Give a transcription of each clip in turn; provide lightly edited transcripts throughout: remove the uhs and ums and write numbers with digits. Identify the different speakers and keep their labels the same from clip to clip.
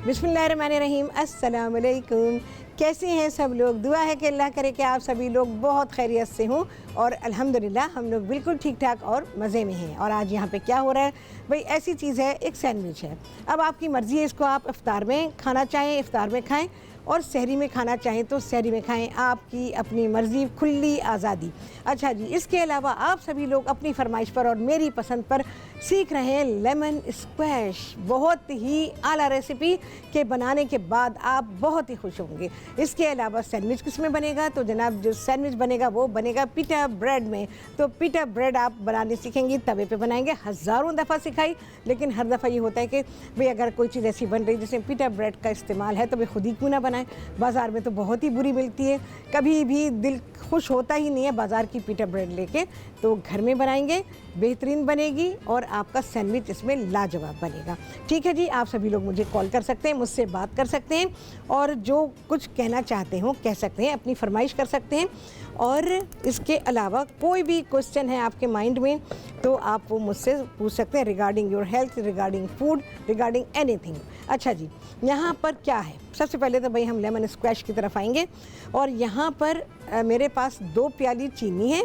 Speaker 1: बिस्मिल्लाहिर्रहमानिर्रहीम, अस्सलाम वालेकुम। कैसे हैं सब लोग? दुआ है कि अल्लाह करे कि आप सभी लोग बहुत खैरियत से हों और अल्हम्दुलिल्लाह हम लोग बिल्कुल ठीक ठाक और मज़े में हैं। और आज यहाँ पे क्या हो रहा है भाई? ऐसी चीज़ है, एक सैंडविच है। अब आपकी मर्ज़ी है, इसको आप इफ्तार में खाना चाहें इफ्तार में खाएं और सहरी में खाना चाहें तो सहरी में खाएं, आपकी अपनी मर्ज़ी, खुली आज़ादी। अच्छा जी, इसके अलावा आप सभी लोग अपनी फरमाइश पर और मेरी पसंद पर सीख रहे हैं लेमन स्क्वैश। बहुत ही आला रेसिपी के बनाने के बाद आप बहुत ही खुश होंगे। इसके अलावा सैंडविच किस में बनेगा? तो जनाब जो सैंडविच बनेगा वो बनेगा पिटा ब्रेड में। तो पिटा ब्रेड आप बनाने सीखेंगी, तवे पे बनाएंगे। हज़ारों दफ़ा सिखाई, लेकिन हर दफ़ा ये होता है कि भाई अगर कोई चीज़ ऐसी बन रही जैसे पिटा ब्रेड का इस्तेमाल है तो भाई खुद ही क्यों ना बनाएं। बाज़ार में तो बहुत ही बुरी मिलती है, कभी भी दिल खुश होता ही नहीं है बाज़ार की पिटा ब्रेड लेके। तो घर में बनाएंगे, बेहतरीन बनेगी और आपका सैंडविच इसमें लाजवाब बनेगा। ठीक है जी, आप सभी लोग मुझे कॉल कर सकते हैं, मुझसे बात कर सकते हैं और जो कुछ कहना चाहते हो कह सकते हैं, अपनी फरमाइश कर सकते हैं। और इसके अलावा कोई भी क्वेश्चन है आपके माइंड में तो आप वो मुझसे पूछ सकते हैं regarding your health, regarding food, regarding anything. अच्छा जी, यहाँ पर क्या है? सबसे पहले तो भाई हम लेमन स्क्वैश की तरफ आएंगे और यहाँ पर मेरे पास 2 प्याली चीनी है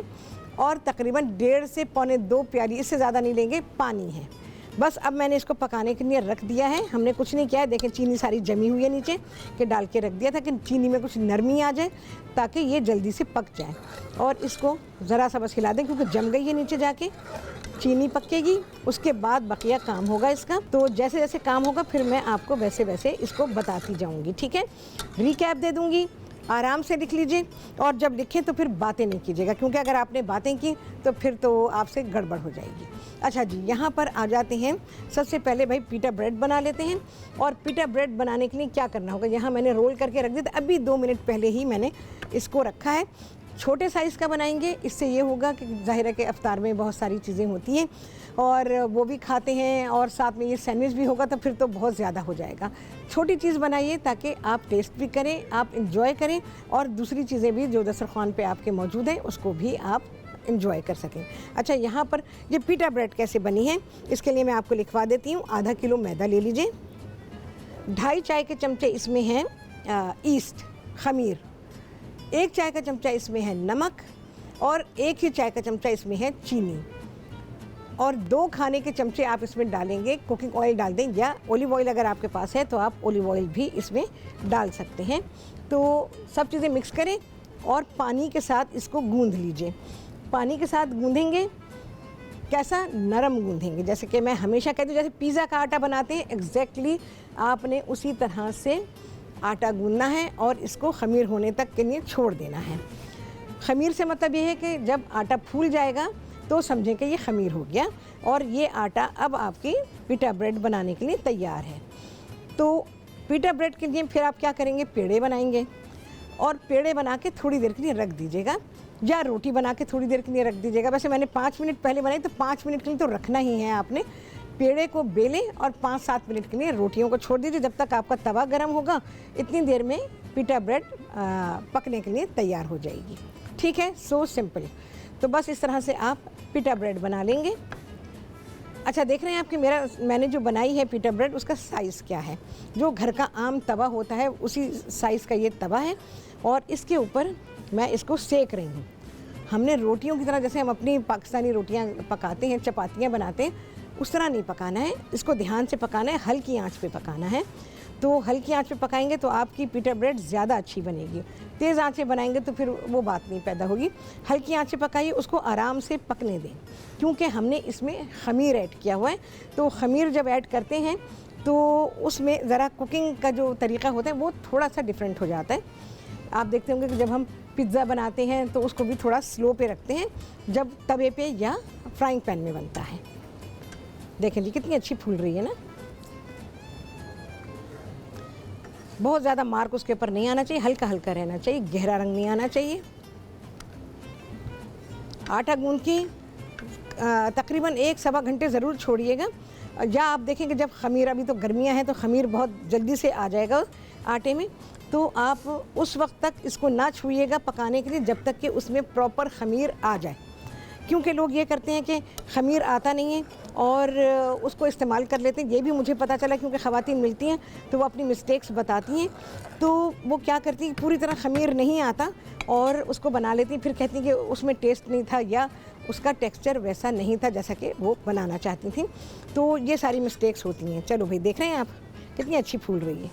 Speaker 1: और तकरीबन 1.5 से पौने 2 प्याली, इससे ज़्यादा नहीं लेंगे, पानी है। बस अब मैंने इसको पकाने के लिए रख दिया है। हमने कुछ नहीं किया है, देखें चीनी सारी जमी हुई है नीचे के, डाल के रख दिया था कि चीनी में कुछ नरमी आ जाए ताकि ये जल्दी से पक जाए। और इसको ज़रा सा बस हिला दें क्योंकि जम गई है नीचे जाके, चीनी पकेगी, उसके बाद बकिया काम होगा इसका। तो जैसे जैसे काम होगा फिर मैं आपको वैसे वैसे इसको बताती जाऊँगी। ठीक है, रिकैप दे दूँगी, आराम से लिख लीजिए और जब लिखें तो फिर बातें नहीं कीजिएगा, क्योंकि अगर आपने बातें की तो फिर तो आपसे गड़बड़ हो जाएगी। अच्छा जी, यहाँ पर आ जाते हैं। सबसे पहले भाई पिटा ब्रेड बना लेते हैं। और पिटा ब्रेड बनाने के लिए क्या करना होगा? यहाँ मैंने रोल करके रख दिया था, अभी 2 मिनट पहले ही मैंने इसको रखा है। छोटे साइज़ का बनाएंगे, इससे ये होगा कि ज़ाहिर है कि इफ्तार में बहुत सारी चीज़ें होती हैं और वो भी खाते हैं और साथ में ये सैंडविच भी होगा तो फिर तो बहुत ज़्यादा हो जाएगा। छोटी चीज़ बनाइए ताकि आप टेस्ट भी करें, आप इंजॉय करें और दूसरी चीज़ें भी जो दस्तरखान पे आपके मौजूद हैं उसको भी आप इंजॉय कर सकें। अच्छा, यहाँ पर ये पिटा ब्रेड कैसे बनी है इसके लिए मैं आपको लिखवा देती हूँ। आधा किलो मैदा ले लीजिए, 2.5 चाय के चमचे इसमें हैं ईस्ट, खमीर, 1 चाय का चमचा इसमें है नमक और 1 ही चाय का चमचा इसमें है चीनी और 2 खाने के चमचे आप इसमें डालेंगे कुकिंग ऑयल डाल दें, या ओलिव ऑयल अगर आपके पास है तो आप ओलिव ऑयल भी इसमें डाल सकते हैं। तो सब चीज़ें मिक्स करें और पानी के साथ इसको गूंद लीजिए। पानी के साथ गूंदेंगे, कैसा? नरम गूंदेंगे। जैसे कि मैं हमेशा कहती हूँ जैसे पिज़्ज़ा का आटा बनाते हैं, एग्जैक्टली आपने उसी तरह से आटा गूंदना है और इसको खमीर होने तक के लिए छोड़ देना है। खमीर से मतलब ये है कि जब आटा फूल जाएगा तो समझें कि ये खमीर हो गया और ये आटा अब आपकी पिटा ब्रेड बनाने के लिए तैयार है। तो पिटा ब्रेड के लिए फिर आप क्या करेंगे? पेड़े बनाएंगे और पेड़े बना के थोड़ी देर के लिए रख दीजिएगा, या रोटी बना के थोड़ी देर के लिए रख दीजिएगा। वैसे मैंने 5 मिनट पहले बनाई तो 5 मिनट के लिए तो रखना ही है आपने। पेड़े को बेलें और 5-7 मिनट के लिए रोटियों को छोड़ दीजिए। जब तक आपका तवा गर्म होगा इतनी देर में पिटा ब्रेड पकने के लिए तैयार हो जाएगी। ठीक है, सो सिंपल। तो बस इस तरह से आप पिटा ब्रेड बना लेंगे। अच्छा, देख रहे हैं आपकी मैंने जो बनाई है पिटा ब्रेड उसका साइज़ क्या है? जो घर का आम तवा होता है उसी साइज़ का ये तवा है और इसके ऊपर मैं इसको सेक रही हूँ। हमने रोटियों की तरह, जैसे हम अपनी पाकिस्तानी रोटियाँ पकाते हैं, चपातियाँ बनाते हैं, उस तरह नहीं पकाना है। इसको ध्यान से पकाना है, हल्की आंच पे पकाना है। तो हल्की आंच पे पकाएंगे तो आपकी पिटा ब्रेड ज़्यादा अच्छी बनेगी। तेज़ आंच पे बनाएंगे तो फिर वो बात नहीं पैदा होगी। हल्की आंच पे पकाइए, उसको आराम से पकने दें, क्योंकि हमने इसमें खमीर ऐड किया हुआ है। तो खमीर जब ऐड करते हैं तो उसमें ज़रा कुकिंग का जो तरीका होता है वो थोड़ा सा डिफरेंट हो जाता है। आप देखते होंगे कि जब हम पिज़्ज़ा बनाते हैं तो उसको भी थोड़ा स्लो पे रखते हैं जब तवे पे या फ्राइंग पैन में बनता है। देखें जी कितनी अच्छी फूल रही है ना। बहुत ज़्यादा मार्क उसके ऊपर नहीं आना चाहिए, हल्का हल्का रहना चाहिए, गहरा रंग नहीं आना चाहिए। आटा गूंद के तकरीबन 1-1.25 घंटे ज़रूर छोड़िएगा। या आप देखेंगे जब खमीर, अभी तो गर्मियां हैं तो खमीर बहुत जल्दी से आ जाएगा आटे में, तो आप उस वक्त तक इसको ना छूइएगा पकाने के लिए जब तक कि उसमें प्रॉपर खमीर आ जाए। क्योंकि लोग ये करते हैं कि खमीर आता नहीं है और उसको इस्तेमाल कर लेते हैं। ये भी मुझे पता चला क्योंकि ख़वातीन मिलती हैं तो वो अपनी मिस्टेक्स बताती हैं, तो वो क्या करती हैं, पूरी तरह ख़मीर नहीं आता और उसको बना लेती हैं, फिर कहती हैं कि उसमें टेस्ट नहीं था या उसका टेक्सचर वैसा नहीं था जैसा कि वो बनाना चाहती थी। तो ये सारी मिस्टेक्स होती हैं। चलो भाई, देख रहे हैं आप कितनी अच्छी फूल रही है।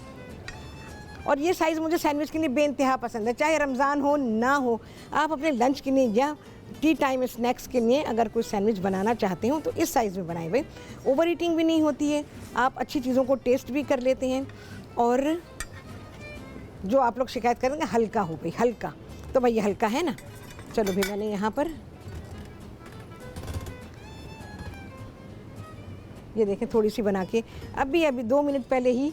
Speaker 1: और ये साइज़ मुझे सैंडविच के लिए बेइंतहा पसंद है, चाहे रमज़ान हो ना हो। आप अपने लंच के लिए या टी टाइम स्नैक्स के लिए अगर कोई सैंडविच बनाना चाहते हो तो इस साइज़ में बनाए भाई। ओवर ईटिंग भी नहीं होती है, आप अच्छी चीज़ों को टेस्ट भी कर लेते हैं और जो आप लोग शिकायत करेंगे हल्का हो भाई, हल्का, तो भाई ये हल्का है ना। चलो भाई, मैंने यहाँ पर ये देखें थोड़ी सी बना के अभी 2 मिनट पहले ही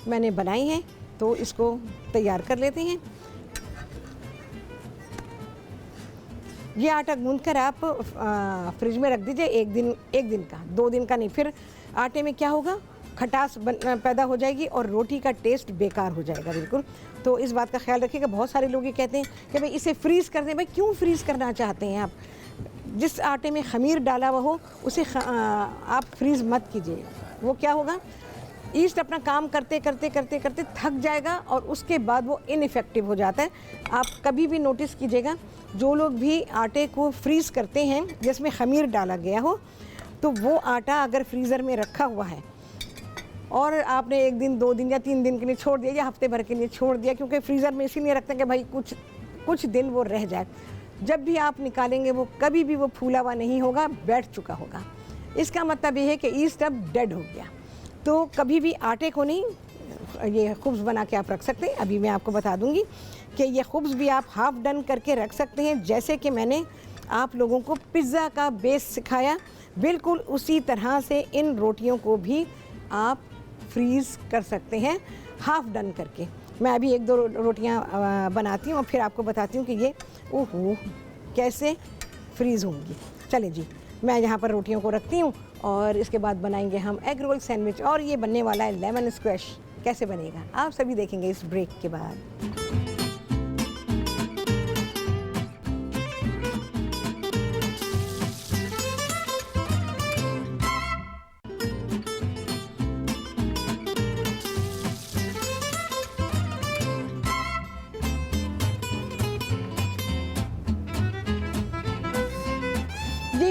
Speaker 1: मैंने बनाई है, तो इसको तैयार कर लेते हैं। ये आटा गूंथकर आप फ्रिज में रख दीजिए एक दिन का, 2 दिन का नहीं, फिर आटे में क्या होगा, खटास पैदा हो जाएगी और रोटी का टेस्ट बेकार हो जाएगा बिल्कुल। तो इस बात का ख्याल रखिएगा। बहुत सारे लोग ये कहते हैं कि भाई इसे फ्रीज़ कर दें। भाई क्यों फ्रीज़ करना चाहते हैं आप? जिस आटे में खमीर डाला हुआ हो उसे आप फ्रीज़ मत कीजिए। वो क्या होगा, ईस्ट अपना काम करते करते करते करते थक जाएगा और उसके बाद वो इनइफेक्टिव हो जाता है। आप कभी भी नोटिस कीजिएगा, जो लोग भी आटे को फ्रीज़ करते हैं जिसमें खमीर डाला गया हो, तो वो आटा अगर फ्रीज़र में रखा हुआ है और आपने 1 दिन 2 दिन या 3 दिन के लिए छोड़ दिया या हफ्ते भर के लिए छोड़ दिया, क्योंकि फ्रीज़र में इसीलिए रखते हैं कि भाई कुछ दिन वो रह जाए, जब भी आप निकालेंगे वो कभी भी वो फूला हुआ नहीं होगा, बैठ चुका होगा। इसका मतलब ये है कि ईस्ट अब डेड हो गया। तो कभी भी आटे को नहीं, ये खुब्स बना के आप रख सकते हैं। अभी मैं आपको बता दूंगी कि ये खुब्स भी आप हाफ़ डन करके रख सकते हैं, जैसे कि मैंने आप लोगों को पिज़्ज़ा का बेस सिखाया, बिल्कुल उसी तरह से इन रोटियों को भी आप फ्रीज़ कर सकते हैं हाफ़ डन करके। मैं अभी 1-2 रोटियां बनाती हूँ और फिर आपको बताती हूँ कि ये ओहो कैसे फ्रीज़ होंगी। चले जी, मैं यहाँ पर रोटियों को रखती हूँ और इसके बाद बनाएंगे हम एग रोल सैंडविच, और ये बनने वाला है लेमन स्क्वैश। कैसे बनेगा आप सभी देखेंगे इस ब्रेक के बाद।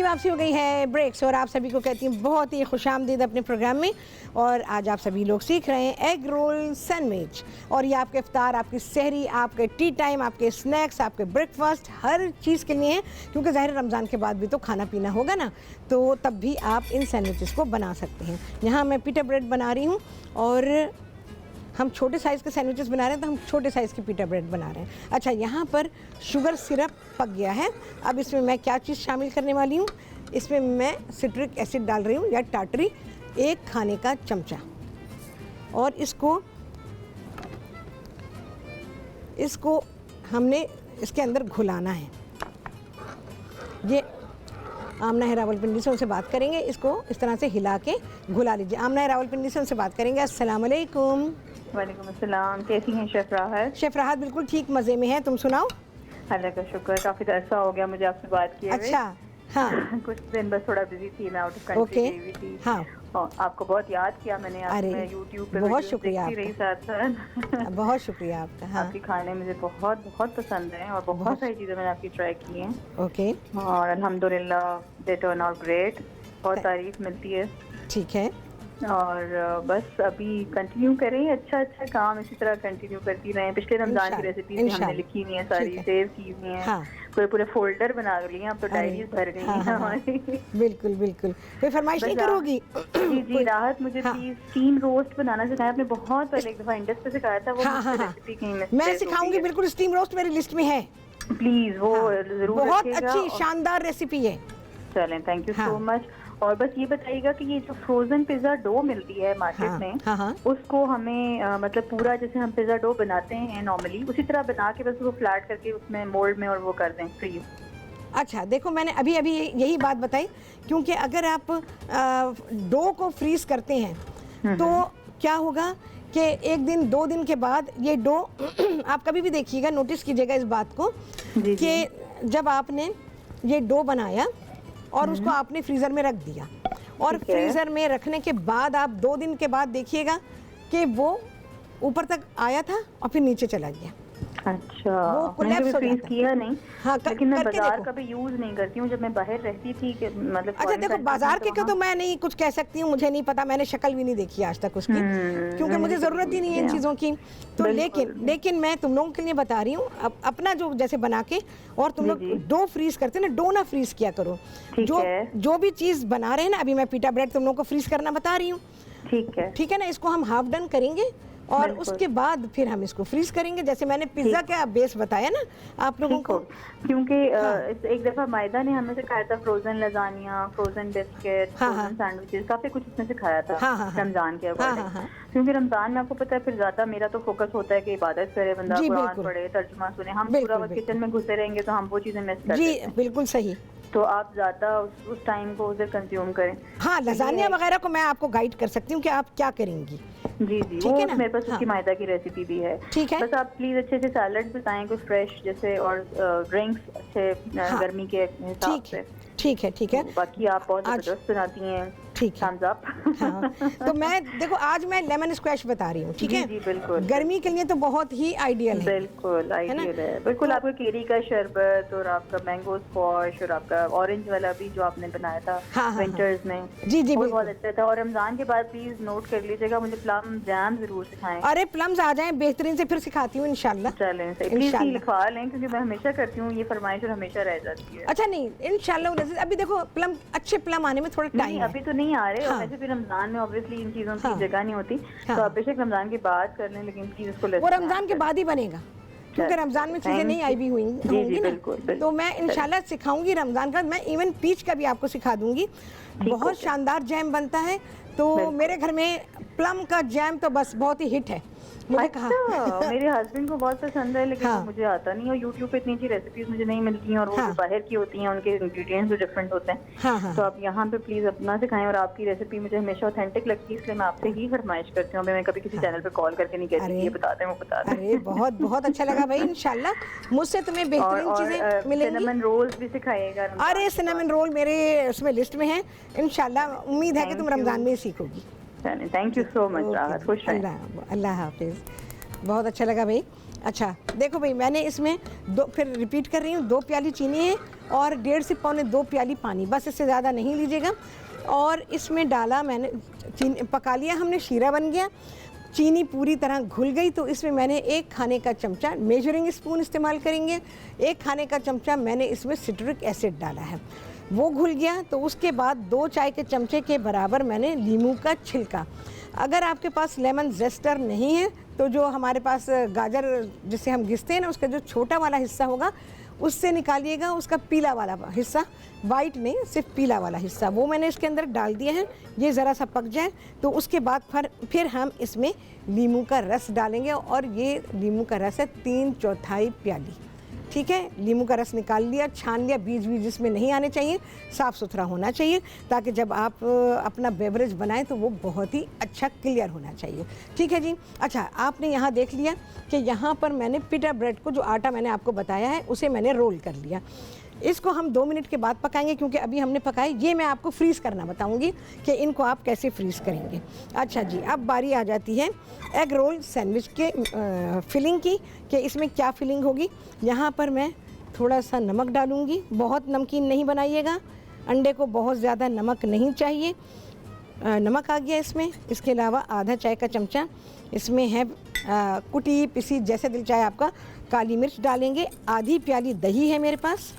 Speaker 1: वापसी हो गई है ब्रेक्स, और आप सभी को कहती हूँ बहुत ही खुशामदीद अपने प्रोग्राम में। और आज आप सभी लोग सीख रहे हैं एग रोल सैंडविच, और ये आपके इफ्तार, आपकी सहरी, आपके टी टाइम, आपके स्नैक्स, आपके ब्रेकफास्ट, हर चीज़ के लिए है, क्योंकि ज़ाहिर रमज़ान के बाद भी तो खाना पीना होगा ना, तो तब भी आप इन सैंडविचेस को बना सकते हैं। यहाँ मैं पीटा ब्रेड बना रही हूँ और हम छोटे साइज़ के सैंडविचेस बना रहे हैं, तो हम छोटे साइज़ की पीटा ब्रेड बना रहे हैं। अच्छा, यहाँ पर शुगर सिरप पक गया है। अब इसमें मैं क्या चीज़ शामिल करने वाली हूँ, इसमें मैं सिट्रिक एसिड डाल रही हूँ या टाटरी, 1 खाने का चमचा, और इसको हमने इसके अंदर घुलाना है। ये आमना है रावलपिंडी से, उनसे बात करेंगे। इसको इस तरह से हिला के घुला लीजिए। आमना है रावलपिंडी से, उनसे बात करेंगे। अस्सलाम वालेकुम।
Speaker 2: वालेकुम अस्सलाम। कैसी हैं शेफ़ राहत?
Speaker 1: शेफ़ राहत बिल्कुल ठीक, मज़े में है। तुम सुनाओ?
Speaker 2: अल्लाह का शुक्र, काफ़ी अरसा हो गया मुझे आपसे बात किए।
Speaker 1: अच्छा, हाँ।
Speaker 2: कुछ दिन बस थोड़ा बिजी थी, मैं आउट ऑफ कंट्री गई हुई थी।
Speaker 1: हाँ।
Speaker 2: और आपको बहुत याद किया मैंने।
Speaker 1: अरे
Speaker 2: यूट्यूब पे
Speaker 1: बहुत शुक्रिया
Speaker 2: देखती रही साथ।
Speaker 1: बहुत शुक्रिया आपका। हाँ।
Speaker 2: आपके खाने मुझे बहुत बहुत पसंद है और बहुत सारी चीज़ें मैंने आपकी ट्राई की हैं।
Speaker 1: ओके।
Speaker 2: और अल्हम्दुलिल्लाह दे टर्न आउट ग्रेट, बहुत तारीफ मिलती है।
Speaker 1: ठीक है।
Speaker 2: और बस अभी कंटिन्यू करें, अच्छा काम इसी तरह कंटिन्यू करती रहें। पिछले रमजान की रेसिपीज हमने लिखी हुई हैं, सारी सेव की हुई हैं। हाँ। पूरे फोल्डर बना लिए, अब तो डायरीज भर गई हैं हमारी।
Speaker 1: बिल्कुल बिल्कुल। कोई फरमाइश नहीं करोगी?
Speaker 2: जी राहत, मुझे प्लीज स्टीम रोस्ट बनाना सिखाया। आपने बहुत पहले एक दफा इंडस पे सिखाया था, वो रेसिपी कहीं
Speaker 1: मैं सिखाऊंगी। बिल्कुल, स्टीम रोस्ट मेरी लिस्ट में है,
Speaker 2: प्लीज वो जरूर।
Speaker 1: बहुत अच्छी शानदार रेसिपी है।
Speaker 2: चलें, थैंक यू सो मच। और बस ये बताइएगा कि ये जो फ्रोजन पिज़्ज़ा डो मिलती है मार्केट में, उसको हमें मतलब पूरा जैसे हम पिज़्ज़ा डो बनाते हैं नॉर्मली, उसी तरह बना के बस वो फ्लैट करके उसमें मोल्ड में और वो कर दें फ्रीज।
Speaker 1: अच्छा, देखो मैंने अभी यही बात बताई, क्योंकि अगर आप डो को फ्रीज करते हैं तो क्या होगा कि 1 दिन 2 दिन के बाद ये डो आप कभी भी देखिएगा, नोटिस कीजिएगा इस बात को कि जब आपने ये डो बनाया और उसको आपने फ्रीज़र में रख दिया, और फ्रीज़र में रखने के बाद आप 2 दिन के बाद देखिएगा कि वो ऊपर तक आया था और फिर नीचे चला गया।
Speaker 2: अच्छा,
Speaker 1: वो
Speaker 2: मैंने फ्रीज किया नहीं।
Speaker 1: हाँ,
Speaker 2: लेकिन मैं बाजार का भी यूज नहीं करती हूँ जब मैं बाहर रहती थी कि मतलब।
Speaker 1: अच्छा देखो, बाजार के तो मैं नहीं कुछ कह सकती हूँ, मुझे नहीं पता, मैंने शक्ल भी नहीं देखी आज तक उसकी, क्योंकि मुझे ज़रूरत ही नहीं है इन चीज़ों की। तो लेकिन मैं तुम लोगों के लिए बता रही हूँ, अपना जो जैसे बना के, और तुम लोग डो फ्रीज करते ना, डो ना फ्रीज किया करो। जो भी चीज़ बना रहे हैं ना, अभी मैं पीटा ब्रेड तुम लोगों को फ्रीज करना बता रही हूँ, ठीक है ना। इसको हम हाफ डन करेंगे और उसके बाद फिर हम इसको फ्रीज करेंगे, जैसे मैंने पिज्जा का बेस बताया ना आप लोगों को।
Speaker 2: क्योंकि एक दफा मायदा ने हमें सिखाया था frozen lasagne, frozen biscuit, frozen sandwiches, काफी कुछ उसने सिखाया था रमजान के अकॉर्डिंग। क्योंकि रमजान में आपको पता है फिर ज्यादा मेरा तो फोकस होता है कि इबादत करे बंदा, कुरान पढ़े, तर्जुमा सुने। हम पूरा वक्त किचन में घुसे रहेंगे तो हम वो चीजें मिस कर देते हैं।
Speaker 1: बिल्कुल सही।
Speaker 2: तो आप ज्यादा उस टाइम को उधर कंज्यूम करें।
Speaker 1: हाँ, लजानिया वगैरह को मैं आपको गाइड कर सकती हूँ कि आप क्या करेंगी।
Speaker 2: जी,
Speaker 1: ठीक है ना।
Speaker 2: मेरे पास उसकी मायदा की रेसिपी भी है। ठीक है, बस आप प्लीज अच्छे से सैलड बताएं कोई फ्रेश जैसे, और ड्रिंक्स अच्छे गर्मी के हिसाब से। ठीक है। बाकी आप बहुत जबरदस्त बनाती हैं। ठीक है,
Speaker 1: हाँ। तो मैं देखो आज मैं लेमन स्क्वैश बता रही हूँ, ठीक है।
Speaker 2: जी बिल्कुल,
Speaker 1: गर्मी के लिए तो बहुत ही आइडियल है।
Speaker 2: बिल्कुल आइडियल है, बिल्कुल। आपका केरी का शरबत और आपका मैंगो स्क्वैश और आपका ऑरेंज वाला भी जो आपने बनाया था विंटर्स में, जी बहुत अच्छा था। और रमजान के बाद प्लीज नोट कर लीजिएगा, मुझे प्लम जैम जरूर सिखाएं।
Speaker 1: अरे प्लम्स आ जाएं बेहतरीन से, फिर सिखाती हूँ इंशाल्लाह।
Speaker 2: चलें, प्लीज लिखवा लें क्योंकि मैं हमेशा करती हूँ ये फरमाइश और हमेशा रह जाती है।
Speaker 1: अच्छा नहीं, इंशाल्लाह। अभी देखो प्लम, अच्छे प्लम आने में थोड़ा टाइम है,
Speaker 2: अभी तो नहीं आ रहे। वैसे भी रमजान में ऑब्वियसली इन चीजों की जगह नहीं होती, तो आप बेशक रमजान के बाद कर लें, लेकिन प्लीज इसको
Speaker 1: वो रमजान के बाद ही बनेगा, क्योंकि रमजान में चीजें नहीं आई भी होंगी ना। तो मैं इंशाल्लाह सिखाऊंगी रमजान का। मैं इवन पीच का भी आपको सिखा दूंगी, बहुत शानदार जैम बनता है। तो मेरे घर में प्लम का जैम तो बस बहुत ही हिट है, मुझे कहा।
Speaker 2: मेरे हस्बैंड को बहुत पसंद है, लेकिन मुझे आता नहीं, और यूट्यूब पे इतनी अच्छी रेसिपीज मुझे नहीं मिलती हैं, और वो बाहर की होती हैं, उनके इंग्रेडिएंट्स भी डिफरेंट होते हैं। तो आप यहाँ पे प्लीज अपना सिखाएं, और आपकी रेसिपी मुझे हमेशा ऑथेंटिक लगती है, इसलिए मैं आपसे ही फरमाइश करती हूँ। मैं कभी किसी चैनल पे कॉल करके नहीं कहती ये बता दें वो बता दें।
Speaker 1: अरे बहुत अच्छा लगा भाई, इंशाल्लाह मुझसे तुम्हें बेहतरीन चीजें मिलेंगी।
Speaker 2: सिनेमन रोल्स भी सिखाइएगा।
Speaker 1: अरे सिनेमन रोल मेरे उसमें लिस्ट में है, इंशाल्लाह उम्मीद है कि तुम रमजान में सीखोगी।
Speaker 2: थैंक यू सो मच राहत, खुश रहें।
Speaker 1: अल्लाह हाफिज। बहुत अच्छा लगा भाई। अच्छा देखो भाई, मैंने इसमें फिर रिपीट कर रही हूँ, 2 प्याली चीनी है और 1.5 से 1.25 प्याली पानी, बस इससे ज़्यादा नहीं लीजिएगा। और इसमें डाला मैंने, चीनी पका लिया हमने, शीरा बन गया, चीनी पूरी तरह घुल गई। तो इसमें मैंने 1 खाने का चमचा मेजरिंग स्पून इस्तेमाल करेंगे, 1 खाने का चमचा मैंने इसमें सिट्रिक एसिड डाला है, वो घुल गया। तो उसके बाद 2 चाय के चमचे के बराबर मैंने नींबू का छिलका। अगर आपके पास लेमन जेस्टर नहीं है तो जो हमारे पास गाजर जिसे हम घिसते हैं ना, उसका जो छोटा वाला हिस्सा होगा उससे निकालिएगा, उसका पीला वाला हिस्सा, वाइट नहीं सिर्फ पीला वाला हिस्सा, वो मैंने इसके अंदर डाल दिया है। ये ज़रा सा पक जाए तो उसके बाद फिर हम इसमें नींबू का रस डालेंगे, और ये नींबू का रस है 3/4 प्याली, ठीक है। नींबू का रस निकाल लिया, छान लिया, बीज इसमें नहीं आने चाहिए, साफ़ सुथरा होना चाहिए, ताकि जब आप अपना बेवरेज बनाएं तो वो बहुत ही अच्छा क्लियर होना चाहिए, ठीक है जी। अच्छा, आपने यहाँ देख लिया कि यहाँ पर मैंने पिटा ब्रेड को, जो आटा मैंने आपको बताया है, उसे मैंने रोल कर लिया। इसको हम 2 मिनट के बाद पकाएंगे, क्योंकि अभी हमने पकाए। ये मैं आपको फ्रीज़ करना बताऊंगी कि इनको आप कैसे फ्रीज़ करेंगे। अच्छा जी, अब बारी आ जाती है एग रोल सैंडविच के फिलिंग की, कि इसमें क्या फिलिंग होगी। यहाँ पर मैं थोड़ा सा नमक डालूँगी, बहुत नमकीन नहीं बनाइएगा, अंडे को बहुत ज़्यादा नमक नहीं चाहिए। नमक आ गया इसमें। इसके अलावा आधा चाय का चमचा इसमें है कुटी पिसी, जैसे दिल चाहे आपका, काली मिर्च डालेंगे। आधी प्याली दही है मेरे पास,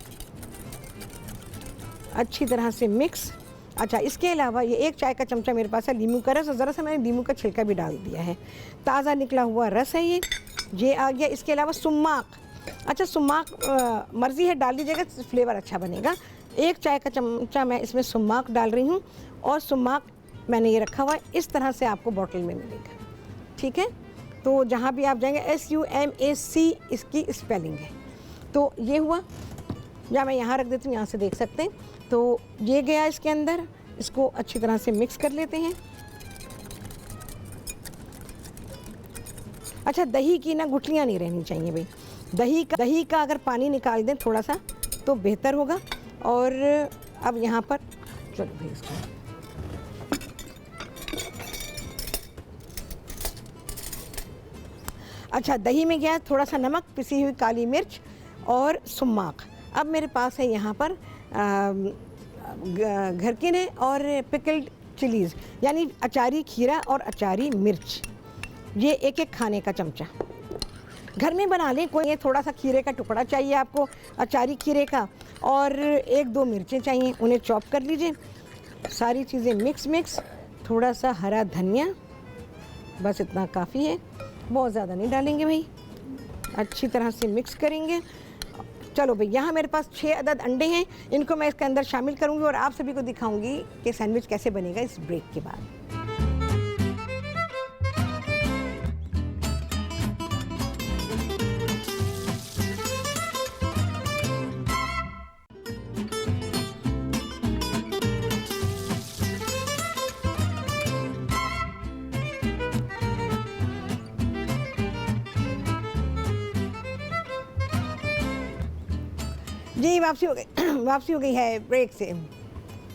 Speaker 1: अच्छी तरह से मिक्स। अच्छा, इसके अलावा ये 1 चाय का चमचा मेरे पास है नींबू का रस, और ज़रा सा मैंने नींबू का छिलका भी डाल दिया है, ताज़ा निकला हुआ रस है ये आ गया। इसके अलावा सुम्माक, अच्छा सुम्माक मर्ज़ी है डाल लीजिएगा, फ्लेवर अच्छा बनेगा। 1 चाय का चमचा मैं इसमें सुम्माक डाल रही हूँ, और सुम्माक मैंने ये रखा हुआ है, इस तरह से आपको बॉटल में मिलेगा, ठीक है। तो जहाँ भी आप जाएंगे SUMAC इसकी स्पेलिंग है। तो ये हुआ, या मैं यहाँ रख देती हूँ, यहाँ से देख सकते हैं। तो ये गया इसके अंदर, इसको अच्छी तरह से मिक्स कर लेते हैं। अच्छा, दही की ना गुठलियाँ नहीं रहनी चाहिए भाई, दही का अगर पानी निकाल दें थोड़ा सा तो बेहतर होगा। और अब यहाँ पर चलो भाई इसको अच्छा, दही में गया थोड़ा सा नमक, पिसी हुई काली मिर्च और सुम्माक। अब मेरे पास है यहाँ पर घरकिन है और पिकल्ड चिलीज़, यानी अचारी खीरा और अचारी मिर्च, ये एक एक खाने का चमचा। घर में बना लें कोई, ये थोड़ा सा खीरे का टुकड़ा चाहिए आपको, अचारी खीरे का, और 1-2 मिर्चें चाहिए, उन्हें चॉप कर लीजिए। सारी चीज़ें मिक्स, थोड़ा सा हरा धनिया, बस इतना काफ़ी है, बहुत ज़्यादा नहीं डालेंगे भाई। अच्छी तरह से मिक्स करेंगे। चलो भाई, यहाँ मेरे पास 6 अदद अंडे हैं, इनको मैं इसके अंदर शामिल करूँगी और आप सभी को दिखाऊंगी कि सैंडविच कैसे बनेगा इस ब्रेक के बाद। जी, वापसी हो गई है ब्रेक से,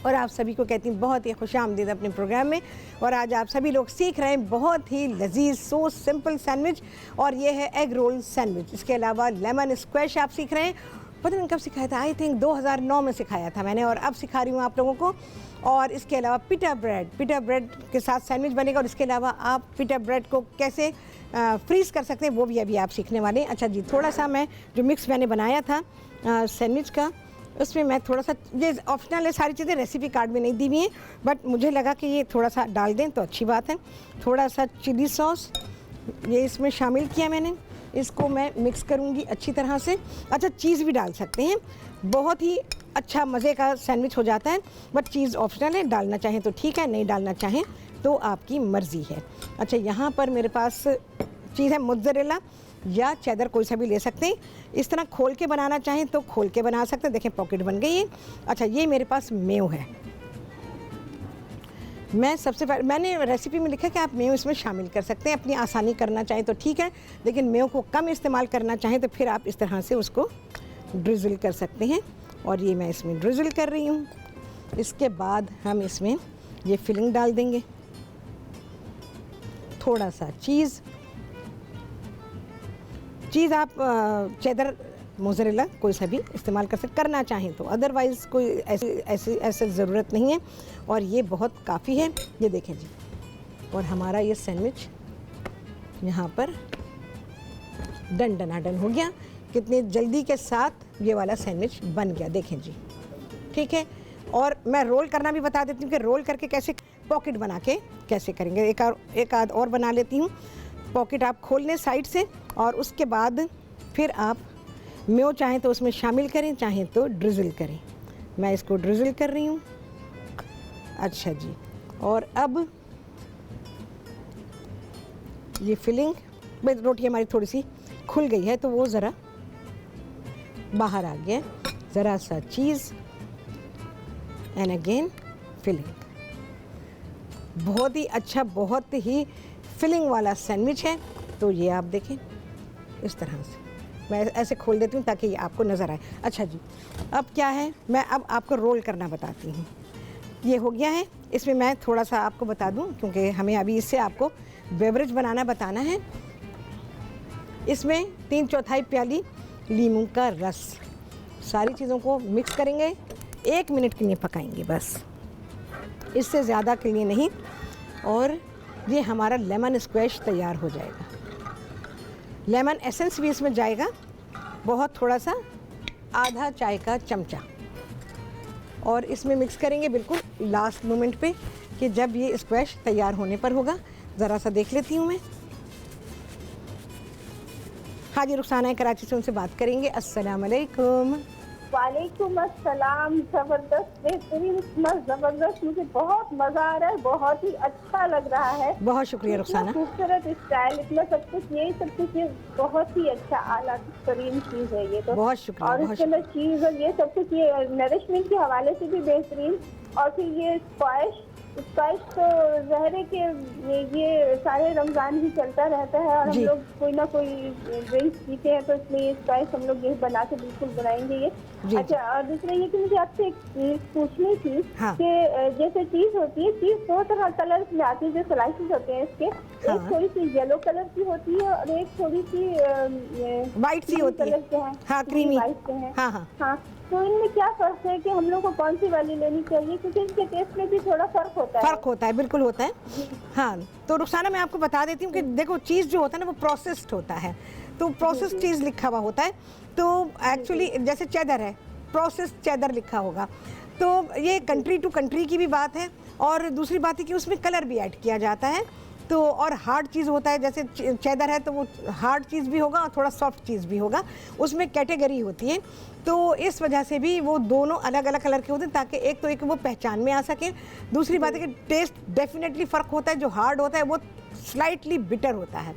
Speaker 1: और आप सभी को कहती हूँ बहुत ही खुशामदीद अपने प्रोग्राम में। और आज आप सभी लोग सीख रहे हैं बहुत ही लजीज सो सिंपल सैंडविच, और ये है एग रोल सैंडविच। इसके अलावा लेमन स्क्वैश आप सीख रहे हैं, पता नहीं कब सिखाया था, आई थिंक 2009 में सिखाया था मैंने, और अब सिखा रही हूँ आप लोगों को। और इसके अलावा पिटा ब्रेड के साथ सैंडविच बनेगा, और इसके अलावा आप पिटा ब्रेड को कैसे फ्रीज़ कर सकते हैं वो भी अभी आप सीखने वाले हैं। अच्छा जी, थोड़ा सा मैं जो मिक्स मैंने बनाया था सैंडविच का, उसमें मैं थोड़ा सा, ये ऑप्शनल है, सारी चीज़ें रेसिपी कार्ड में नहीं दी हुई हैं, बट मुझे लगा कि ये थोड़ा सा डाल दें तो अच्छी बात है। थोड़ा सा चिली सॉस ये इसमें शामिल किया मैंने, इसको मैं मिक्स करूँगी अच्छी तरह से। अच्छा, चीज़ भी डाल सकते हैं, बहुत ही अच्छा मज़े का सैंडविच हो जाता है, बट चीज़ ऑप्शनल है, डालना चाहें तो ठीक है, नहीं डालना चाहें तो आपकी मर्ज़ी है। अच्छा, यहाँ पर मेरे पास चीज़ है मोज़रेला या चेडर, कोई सा भी ले सकते हैं। इस तरह खोल के बनाना चाहें तो खोल के बना सकते हैं, देखें पॉकेट बन गई है। अच्छा, ये मेरे पास मेयो है, मैं सबसे पहले मैंने रेसिपी में लिखा कि आप मेयो इसमें शामिल कर सकते हैं, अपनी आसानी करना चाहें तो ठीक है, लेकिन मेयो को कम इस्तेमाल करना चाहें तो फिर आप इस तरह से उसको ड्रिज़ल कर सकते हैं, और ये मैं इसमें ड्रिज़ल कर रही हूँ। इसके बाद हम इसमें ये फिलिंग डाल देंगे, थोड़ा सा चीज़ आप चेडर मोज़रेला कोई सा भी इस्तेमाल कर सकते करना चाहें तो, अदरवाइज़ कोई ऐसी ज़रूरत नहीं है, और ये बहुत काफ़ी है। ये देखें जी, और हमारा ये सैंडविच यहाँ पर डन हो गया। कितनी जल्दी के साथ ये वाला सैंडविच बन गया, देखें जी, ठीक है। और मैं रोल करना भी बता देती हूँ कि रोल करके कैसे पॉकेट बना के कैसे करेंगे। एक आध और बना लेती हूँ। पॉकेट आप खोल लें साइड से, और उसके बाद फिर आप मेयो चाहें तो उसमें शामिल करें, चाहें तो ड्रिज़ल करें। मैं इसको ड्रिज़ल कर रही हूँ। अच्छा जी, और अब ये फिलिंग, बस रोटी हमारी थोड़ी सी खुल गई है तो वो ज़रा बाहर आ गया, ज़रा सा चीज़ एंड अगेन फिलिंग। बहुत ही अच्छा, बहुत ही फिलिंग वाला सैंडविच है। तो ये आप देखें इस तरह से, मैं ऐसे खोल देती हूँ ताकि ये आपको नज़र आए। अच्छा जी, अब क्या है, मैं अब आपको रोल करना बताती हूँ। ये हो गया है, इसमें मैं थोड़ा सा आपको बता दूँ, क्योंकि हमें अभी इससे आपको बेवरेज बनाना बताना है। इसमें 3/4 प्याली लीमू का रस, सारी चीज़ों को मिक्स करेंगे, 1 मिनट के लिए पकाएंगे बस, इससे ज़्यादा के लिए नहीं, और ये हमारा लेमन स्क्वैश तैयार हो जाएगा। लेमन एसेंस भी इसमें जाएगा, बहुत थोड़ा सा, आधा चाय का चमचा, और इसमें मिक्स करेंगे बिल्कुल लास्ट मोमेंट पे कि जब ये स्क्वैश तैयार होने पर होगा। ज़रा सा देख लेती हूँ मैं। हाँ जी, रुखसाना है कराची से, उनसे बात करेंगे। अस्सलाम वालेकुम।
Speaker 3: वालेकुम अस्सलाम। जबरदस्त, बेहतरीन, जबरदस्त, मुझे बहुत मजा आ रहा है, बहुत ही अच्छा लग रहा है।
Speaker 1: बहुत शुक्रिया रुखसाना।
Speaker 3: खूबसूरत स्टाइल, इतना सब कुछ, ये सब कुछ, ये बहुत ही अच्छा आला तरीन चीज है ये तो।
Speaker 1: बहुत शुक्रिया।
Speaker 3: और इसके अंदर चीज और ये सब कुछ, ये नरिशमेंट के हवाले से भी बेहतरीन, और फिर ये स्क्वैश स्पाइस तो ज़हरे के ये सारे रमजान ही चलता रहता है और हम लोग कोई ना कोई ड्रिंक्स पीते हैं, तो इसलिए स्पाइस हम लोग ये बना के बिल्कुल बनाएंगे ये। अच्छा, और दूसरा ये कि मुझे आपसे एक चीज पूछनी थी कि जैसे चीज होती है, चीज दो तरह कलर में आती है, जो स्लाइसेस होते हैं इसके, एक थोड़ी सी येलो कलर की होती है और एक थोड़ी सी
Speaker 1: व्हाइट सी होती है। हाँ, क्रीमी
Speaker 3: व्हाइट है।
Speaker 1: हाँ,
Speaker 3: तो इनमें क्या फर्क है कि हम लोग को कौन सी वाली लेनी चाहिए, क्योंकि इनके टेस्ट में भी थोड़ा फर्क होता है।
Speaker 1: फर्क होता है, बिल्कुल होता है। हाँ, तो रुखसाना मैं आपको बता देती हूँ कि देखो चीज़ जो होता है ना वो प्रोसेस्ड होता है, तो प्रोसेस्ड चीज़ लिखा हुआ होता है। तो एक्चुअली जैसे चेदर है, प्रोसेस्ड चेदर लिखा होगा, तो ये कंट्री टू कंट्री की भी बात है। और दूसरी बात है कि उसमें कलर भी ऐड किया जाता है। तो और हार्ड चीज़ होता है, जैसे चेदर है तो वो हार्ड चीज़ भी होगा और थोड़ा सॉफ्ट चीज़ भी होगा, उसमें कैटेगरी होती है। तो इस वजह से भी वो दोनों अलग अलग कलर के होते हैं, ताकि एक तो एक वो पहचान में आ सके, दूसरी बात है कि टेस्ट डेफिनेटली फ़र्क होता है। जो हार्ड होता है वो स्लाइटली बिटर होता है,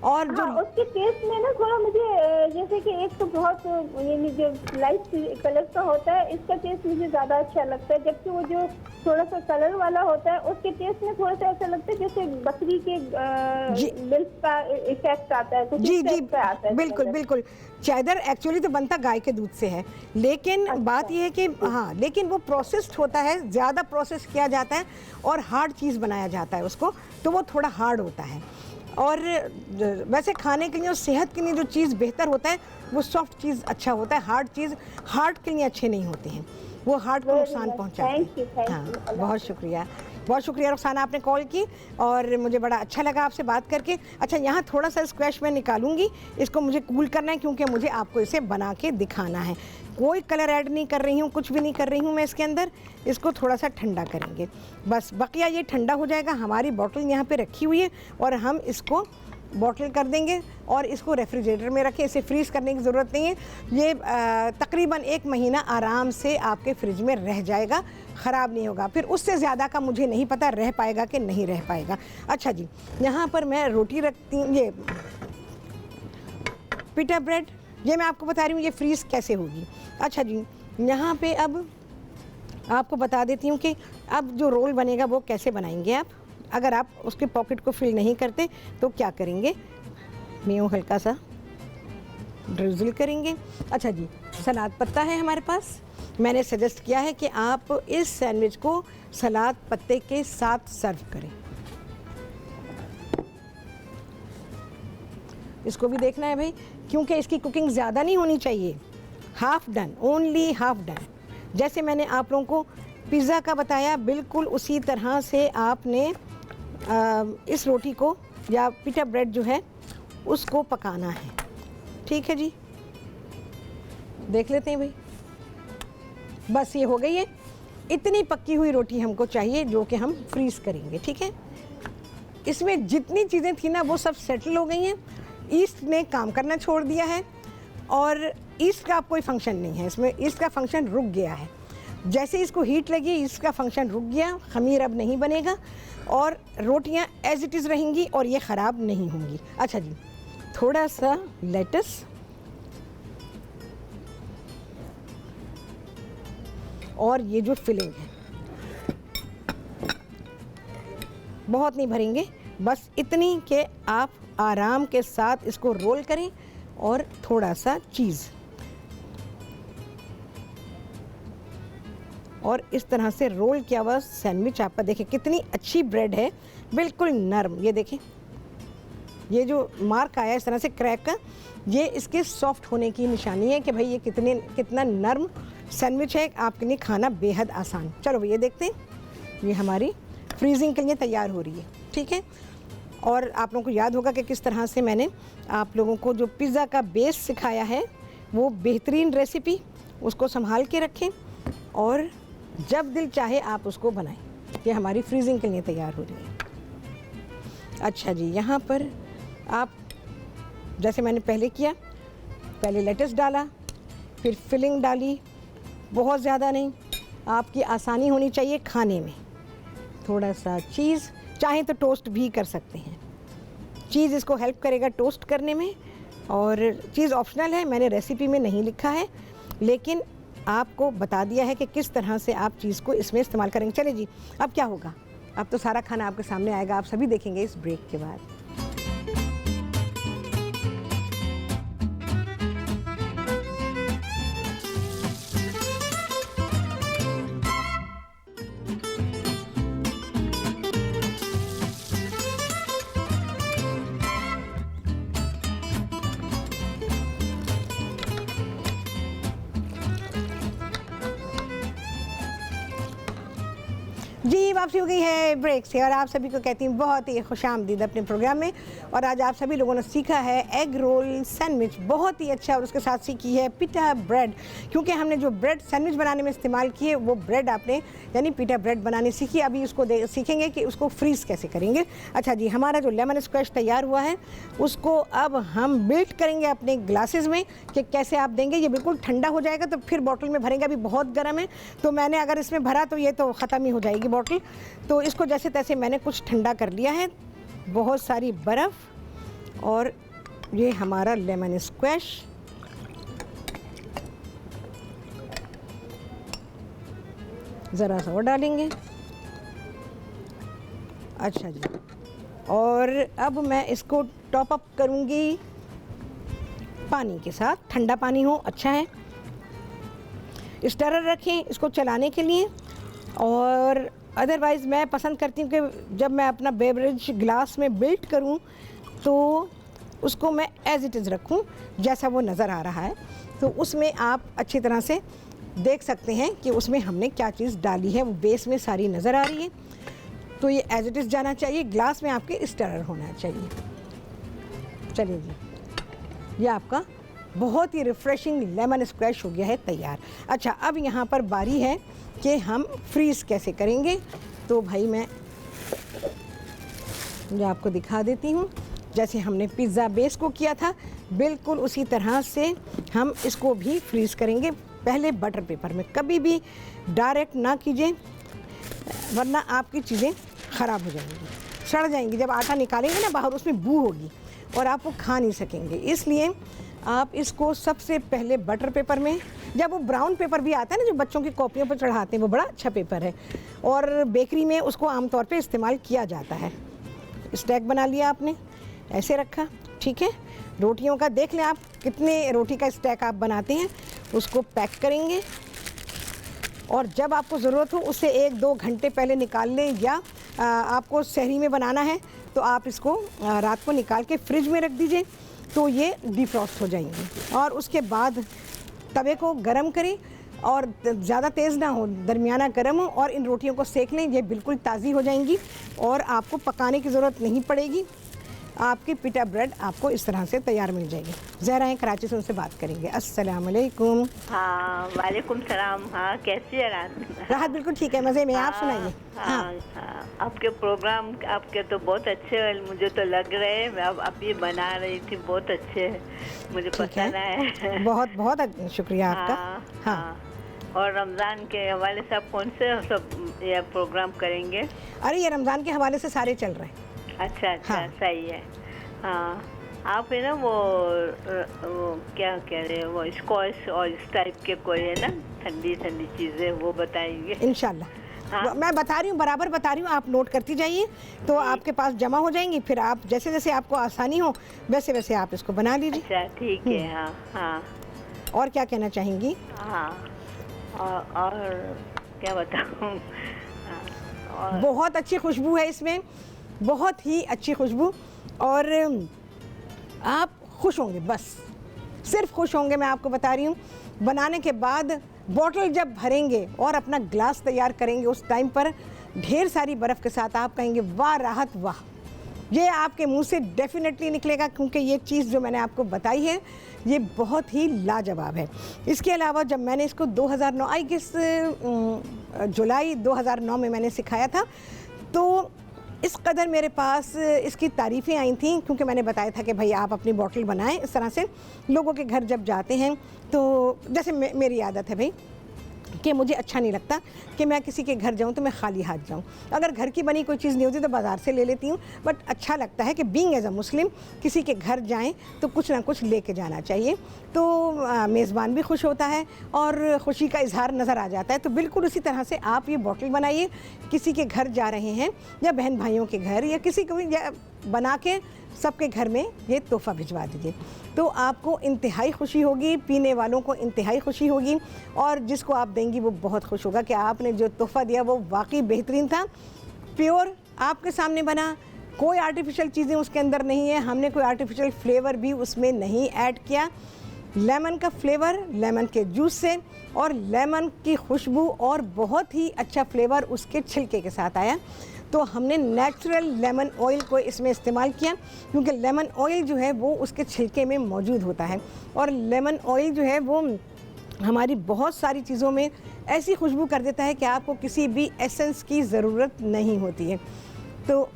Speaker 1: और जो
Speaker 3: उसके टेस्ट में ना थोड़ा मुझे जैसे कि एक तो बहुत ये जो लाइट कलर का होता है, इसका टेस्ट मुझे ज़्यादा अच्छा लगता है, जबकि वो जो थोड़ा सा कलर वाला होता है उसके टेस्ट में थोड़ा सा ऐसा लगता है जैसे बकरी के मिल्क का इफेक्ट आता है।
Speaker 1: जी जी, बिल्कुल बिल्कुल। चेदर एक्चुअली तो बनता गाय के दूध से है, लेकिन बात यह है कि हाँ, लेकिन वो प्रोसेस्ड होता है, ज़्यादा प्रोसेस किया जाता है और हार्ड चीज़ बनाया जाता है उसको, तो वो थोड़ा हार्ड होता है। और वैसे खाने के लिए और सेहत के लिए जो चीज़ बेहतर होता है वो सॉफ्ट चीज़ अच्छा होता है। हार्ड चीज़ हार्ट के लिए अच्छे नहीं होते हैं, वो हार्ट को नुकसान पहुंचाते हैं। हाँ, बहुत शुक्रिया, बहुत शुक्रिया रुखसाना, आपने कॉल की और मुझे बड़ा अच्छा लगा आपसे बात करके। अच्छा, यहाँ थोड़ा सा स्क्वैश मैं निकालूंगी, इसको मुझे कूल करना है क्योंकि मुझे आपको इसे बना के दिखाना है। कोई कलर ऐड नहीं कर रही हूँ, कुछ भी नहीं कर रही हूँ मैं इसके अंदर। इसको थोड़ा सा ठंडा करेंगे बस, बकिया ये ठंडा हो जाएगा। हमारी बॉटल यहाँ पे रखी हुई है और हम इसको बॉटल कर देंगे और इसको रेफ्रिजरेटर में रखें। इसे फ्रीज़ करने की ज़रूरत नहीं है। ये तकरीबन 1 महीना आराम से आपके फ्रिज में रह जाएगा, ख़राब नहीं होगा। फिर उससे ज़्यादा का मुझे नहीं पता रह पाएगा कि नहीं रह पाएगा। अच्छा जी, यहाँ पर मैं रोटी रखती हूँ, ये पिटा ब्रेड, ये मैं आपको बता रही हूँ ये फ्रीज़ कैसे होगी। अच्छा जी, यहाँ पे अब आपको बता देती हूँ कि अब जो रोल बनेगा वो कैसे बनाएंगे आप। अगर आप उसके पॉकेट को फिल नहीं करते तो क्या करेंगे, मेयो हल्का सा ड्रिज़ल करेंगे। अच्छा जी, सलाद पत्ता है हमारे पास, मैंने सजेस्ट किया है कि आप इस सैंडविच को सलाद पत्ते के साथ सर्व करें। इसको भी देखना है भाई, क्योंकि इसकी कुकिंग ज़्यादा नहीं होनी चाहिए, half done, only half done. जैसे मैंने आप लोगों को पिज़्ज़ा का बताया, बिल्कुल उसी तरह से आपने इस रोटी को या पिटा ब्रेड जो है उसको पकाना है। ठीक है जी, देख लेते हैं भाई, बस ये हो गई है। इतनी पक्की हुई रोटी हमको चाहिए जो कि हम फ्रीज़ करेंगे। ठीक है, इसमें जितनी चीज़ें थी ना वो सब सेटल हो गई हैं। ईस्ट ने काम करना छोड़ दिया है और ईस्ट का अब कोई फंक्शन नहीं है इसमें, ईस्ट का फंक्शन रुक गया है। जैसे इसको हीट लगी ईस्ट का फंक्शन रुक गया, खमीर अब नहीं बनेगा और रोटियां एज इट इज़ रहेंगी और ये ख़राब नहीं होंगी। अच्छा जी, थोड़ा सा लेटस और ये जो फिलिंग है बहुत नहीं भरेंगे, बस इतनी कि आप आराम के साथ इसको रोल करें और थोड़ा सा चीज़, और इस तरह से रोल किया हुआ सैंडविच आपका देखिए कितनी अच्छी ब्रेड है, बिल्कुल नरम। ये देखें, ये जो मार्क आया इस तरह से क्रैक का, ये इसके सॉफ्ट होने की निशानी है कि भाई ये कितना नरम सैंडविच है, आपके लिए खाना बेहद आसान। चलो भैया देखते हैं, ये हमारी फ्रीजिंग के लिए तैयार हो रही है। ठीक है, और आप लोगों को याद होगा कि किस तरह से मैंने आप लोगों को जो पिज़्ज़ा का बेस सिखाया है वो बेहतरीन रेसिपी, उसको संभाल के रखें और जब दिल चाहे आप उसको बनाएं। ये हमारी फ्रीजिंग के लिए तैयार हो रही है। अच्छा जी, यहाँ पर आप जैसे मैंने पहले किया, पहले लेटस डाला, फिर फिलिंग डाली, बहुत ज़्यादा नहीं, आपकी आसानी होनी चाहिए खाने में। थोड़ा सा चीज़, चाहें तो टोस्ट भी कर सकते हैं, चीज़ इसको हेल्प करेगा टोस्ट करने में, और चीज़ ऑप्शनल है, मैंने रेसिपी में नहीं लिखा है, लेकिन आपको बता दिया है कि किस तरह से आप चीज़ को इसमें इस्तेमाल करेंगे। चले जी, अब क्या होगा, अब तो सारा खाना आपके सामने आएगा, आप सभी देखेंगे इस ब्रेक के बाद। जी वापसी हो गई है ब्रेक से और आप सभी को कहती हूँ बहुत ही खुशामदीद अपने प्रोग्राम में। और आज आप सभी लोगों ने सीखा है एग रोल सैंडविच, बहुत ही अच्छा। और उसके साथ सीखी है पिटा ब्रेड, क्योंकि हमने जो ब्रेड सैंडविच बनाने में इस्तेमाल किए वो ब्रेड आपने यानी पिटा ब्रेड बनानी सीखी। अभी उसको सीखेंगे कि उसको फ्रीज़ कैसे करेंगे। अच्छा जी, हमारा जो लेमन स्क्वैश तैयार हुआ है उसको अब हम बिल्ट करेंगे अपने ग्लासेस में कि कैसे आप देंगे। ये बिल्कुल ठंडा हो जाएगा तो फिर बॉटल में भरेंगे, अभी बहुत गर्म है तो मैंने अगर इसमें भरा तो ये तो ख़त्म ही हो जाएगी बॉटल। तो इसको जैसे तैसे मैंने कुछ ठंडा कर लिया है, बहुत सारी बर्फ़ और ये हमारा लेमन स्क्वैश। ज़रा सा और डालेंगे। अच्छा जी, और अब मैं इसको टॉप अप करूँगी पानी के साथ। ठंडा पानी हो अच्छा है। स्टरर रखें इसको चलाने के लिए। और अदरवाइज़ मैं पसंद करती हूँ कि जब मैं अपना बेवरेज ग्लास में बिल्ट करूँ तो उसको मैं एज इट इज़ रखूँ जैसा वो नज़र आ रहा है। तो उसमें आप अच्छी तरह से देख सकते हैं कि उसमें हमने क्या चीज़ डाली है, वो बेस में सारी नज़र आ रही है। तो ये एज इट इज़ जाना चाहिए, ग्लास में आपके स्टरर होना चाहिए। चलिए जी, ये आपका बहुत ही रिफ़्रेशिंग लेमन स्क्वैश हो गया है तैयार। अच्छा, अब यहाँ पर बारी है कि हम फ्रीज़ कैसे करेंगे। तो भाई मैं आपको दिखा देती हूँ, जैसे हमने पिज़्ज़ा बेस को किया था बिल्कुल उसी तरह से हम इसको भी फ्रीज़ करेंगे। पहले बटर पेपर में, कभी भी डायरेक्ट ना कीजिए वरना आपकी चीज़ें ख़राब हो जाएंगी, सड़ जाएंगी। जब आटा निकालेंगे ना बाहर उसमें बू होगी और आप वो खा नहीं सकेंगे। इसलिए आप इसको सबसे पहले बटर पेपर में, जब वो ब्राउन पेपर भी आता है ना जो बच्चों की कॉपियों पर चढ़ाते हैं, वो बड़ा अच्छा पेपर है और बेकरी में उसको आमतौर पे इस्तेमाल किया जाता है। स्टैक बना लिया आपने, ऐसे रखा, ठीक है। रोटियों का देख लें आप कितने रोटी का स्टैक आप बनाते हैं, उसको पैक करेंगे और जब आपको ज़रूरत हो उससे 1-2 घंटे पहले निकाल लें, या आपको सहरी में बनाना है तो आप इसको रात को निकाल के फ्रिज में रख दीजिए तो ये डिफ्रॉस्ट हो जाएंगे। और उसके बाद तवे को गरम करें और ज़्यादा तेज़ ना हो, दरमियाना गरम हो और इन रोटियों को सेक लें। ये बिल्कुल ताज़ी हो जाएंगी और आपको पकाने की ज़रूरत नहीं पड़ेगी। आपकी पिटा ब्रेड आपको इस तरह से तैयार मिल जाएगी। ज़हरा हैं कराची से, उनसे बात करेंगे। अस्सलाम वालेकुम।
Speaker 4: हाँ वालेकुम सलाम। हाँ कैसी है
Speaker 1: राहत? बिल्कुल ठीक है, मज़े में। आप सुनाइए।
Speaker 4: हाँ, आपके प्रोग्राम आपके तो बहुत अच्छे हैं, मुझे तो लग रहे हैं। मैं अब अभी बना रही थी, बहुत अच्छे हैं, मुझे पसंद है।
Speaker 1: बहुत बहुत शुक्रिया आपका।
Speaker 4: हाँ। और रमज़ान के हवाले से आप कौन से सब ये प्रोग्राम करेंगे?
Speaker 1: अरे ये रमज़ान के हवाले से सारे चल रहे हैं।
Speaker 4: अच्छा अच्छा, हाँ। सही है। हाँ, आप है ना वो क्या कह रहे हैं, वो स्क्वैश और इस टाइप के कोई है ना ठंडी ठंडी चीज़ें, वो बताएंगे
Speaker 1: इंशाल्लाह।
Speaker 4: हाँ?
Speaker 1: मैं बता रही हूँ, बराबर बता रही हूँ, आप नोट करती जाइए तो आपके पास जमा हो जाएंगी। फिर आप जैसे जैसे आपको आसानी हो वैसे वैसे आप इसको बना लीजिए।
Speaker 4: अच्छा ठीक है। हाँ हाँ।
Speaker 1: और क्या कहना चाहेंगी?
Speaker 4: हाँ, और क्या बताऊँ।
Speaker 1: बहुत अच्छी खुशबू है इसमें, बहुत ही अच्छी खुशबू, और आप खुश होंगे, बस सिर्फ खुश होंगे। मैं आपको बता रही हूँ, बनाने के बाद बॉटल जब भरेंगे और अपना ग्लास तैयार करेंगे उस टाइम पर ढेर सारी बर्फ़ के साथ आप कहेंगे वाह राहत वाह। ये आपके मुंह से डेफिनेटली निकलेगा, क्योंकि ये चीज़ जो मैंने आपको बताई है ये बहुत ही लाजवाब है। इसके अलावा जब मैंने इसको 2009 आई गेस जुलाई 2009 में मैंने सिखाया था, तो इस कदर मेरे पास इसकी तारीफ़ें आई थी, क्योंकि मैंने बताया था कि भाई आप अपनी बॉटल बनाएं। इस तरह से लोगों के घर जब जाते हैं तो जैसे मेरी आदत है भाई, कि मुझे अच्छा नहीं लगता कि मैं किसी के घर जाऊं तो मैं खाली हाथ जाऊं। अगर घर की बनी कोई चीज़ नहीं होती तो बाज़ार से ले लेती हूं, बट अच्छा लगता है कि बीइंग एज अ मुस्लिम किसी के घर जाएं तो कुछ ना कुछ लेके जाना चाहिए, तो मेज़बान भी खुश होता है और ख़ुशी का इजहार नज़र आ जाता है। तो बिल्कुल उसी तरह से आप ये बॉटल बनाइए, किसी के घर जा रहे हैं या बहन भाइयों के घर या किसी को भी बना के सबके घर में ये तोहफ़ा भिजवा दीजिए, तो आपको इंतहाई खुशी होगी, पीने वालों को इंतहाई खुशी होगी और जिसको आप देंगी वो बहुत खुश होगा कि आपने जो तोहफ़ा दिया वो वाकई बेहतरीन था, प्योर आपके सामने बना, कोई आर्टिफिशियल चीज़ें उसके अंदर नहीं है, हमने कोई आर्टिफिशियल फ्लेवर भी उसमें नहीं ऐड किया। लेमन का फ्लेवर लेमन के जूस से और लेमन की खुशबू और बहुत ही अच्छा फ्लेवर उसके छिलके के साथ आया। तो हमने नेचुरल लेमन ऑयल को इसमें इस्तेमाल किया क्योंकि लेमन ऑयल जो है वो उसके छिलके में मौजूद होता है और लेमन ऑयल जो है वो हमारी बहुत सारी चीज़ों में ऐसी खुशबू कर देता है कि आपको किसी भी एसेंस की ज़रूरत नहीं होती है। तो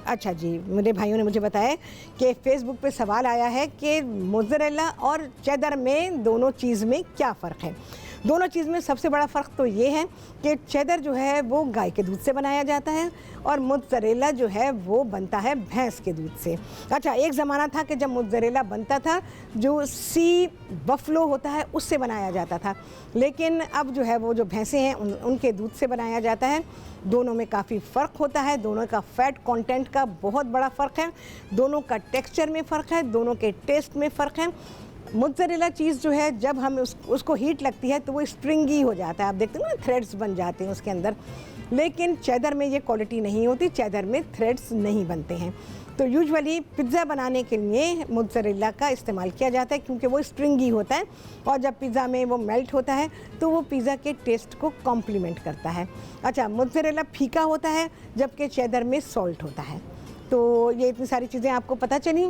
Speaker 1: अच्छा जी, मेरे भाइयों ने मुझे बताया कि फ़ेसबुक पे सवाल आया है कि मोज़रेला और चेदर में दोनों चीज़ में क्या फ़र्क है। दोनों चीज़ में सबसे बड़ा फ़र्क तो ये है कि चेदर जो है वो गाय के दूध से बनाया जाता है और मोज़रेला जो है वो बनता है भैंस के दूध से। अच्छा, एक ज़माना था कि जब मोज़रेला बनता था जो सी बफलो होता है उससे बनाया जाता था, लेकिन अब जो है वो जो भैंसें हैं उनके दूध से बनाया जाता है। दोनों में काफ़ी फ़र्क होता है, दोनों का फ़ैट कंटेंट का बहुत बड़ा फ़र्क है, दोनों का टेक्सचर में फ़र्क है, दोनों के टेस्ट में फ़र्क है। मोज़रेला चीज़ जो है जब हम उसको हीट लगती है तो वो स्प्रिंगी हो जाता है, आप देखते हो ना थ्रेड्स बन जाते हैं उसके अंदर, लेकिन चेदर में ये क्वालिटी नहीं होती, चेदर में थ्रेड्स नहीं बनते हैं। तो यूजुअली पिज़्ज़ा बनाने के लिए मोज़रेला का इस्तेमाल किया जाता है क्योंकि वो स्प्रिंगी होता है और जब पिज़्ज़ा में वो मेल्ट होता है तो वो पिज़्ज़ा के टेस्ट को कॉम्प्लीमेंट करता है। अच्छा, मोज़रेला फीका होता है जबकि चेदर में सॉल्ट होता है। तो ये इतनी सारी चीज़ें आपको पता चली।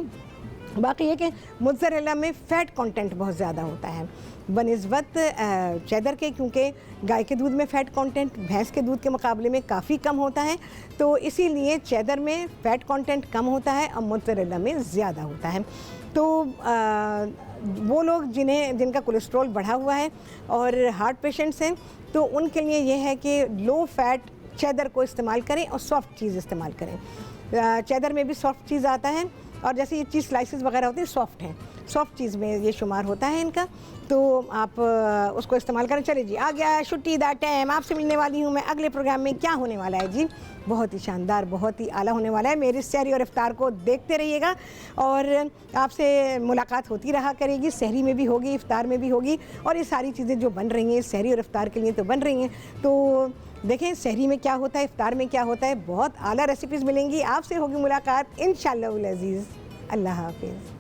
Speaker 1: बाकी ये कि मोज़रेला में फ़ैट कंटेंट बहुत ज़्यादा होता है बनिस्बत चेदर के, क्योंकि गाय के दूध में फ़ैट कंटेंट भैंस के दूध के मुकाबले में काफ़ी कम होता है, तो इसीलिए चेदर में फ़ैट कंटेंट कम होता है और मोज़रेला में ज़्यादा होता है। तो वो लोग जिनका कोलेस्ट्रॉल बढ़ा हुआ है और हार्ट पेशेंट्स हैं तो उनके लिए ये है कि लो फैट चेदर को इस्तेमाल करें और सॉफ्ट चीज़ इस्तेमाल करें। चेदर में भी सॉफ्ट चीज़ आता है और जैसे ये चीज़ स्लाइसेस वगैरह होती है सॉफ्ट हैं, सॉफ्ट चीज़ में ये शुमार होता है इनका, तो आप उसको इस्तेमाल करें। चलिए जी, आ गया छुट्टी दा टाइम, आपसे मिलने वाली हूँ मैं अगले प्रोग्राम में। क्या होने वाला है जी? बहुत ही शानदार, बहुत ही आला होने वाला है। मेरी सहरी और इफ्तार को देखते रहिएगा और आपसे मुलाकात होती रहा करेगी, सहरी में भी होगी, इफ्तार में भी होगी और ये सारी चीज़ें जो बन रही हैं सहरी और इफ्तार के लिए तो बन रही हैं। तो देखें सहरी में क्या होता है, इफ्तार में क्या होता है, बहुत आला रेसिपीज़ मिलेंगी। आपसे होगी मुलाकात इंशाअल्लाह अज़ीज़। अल्लाह हाफ़िज़।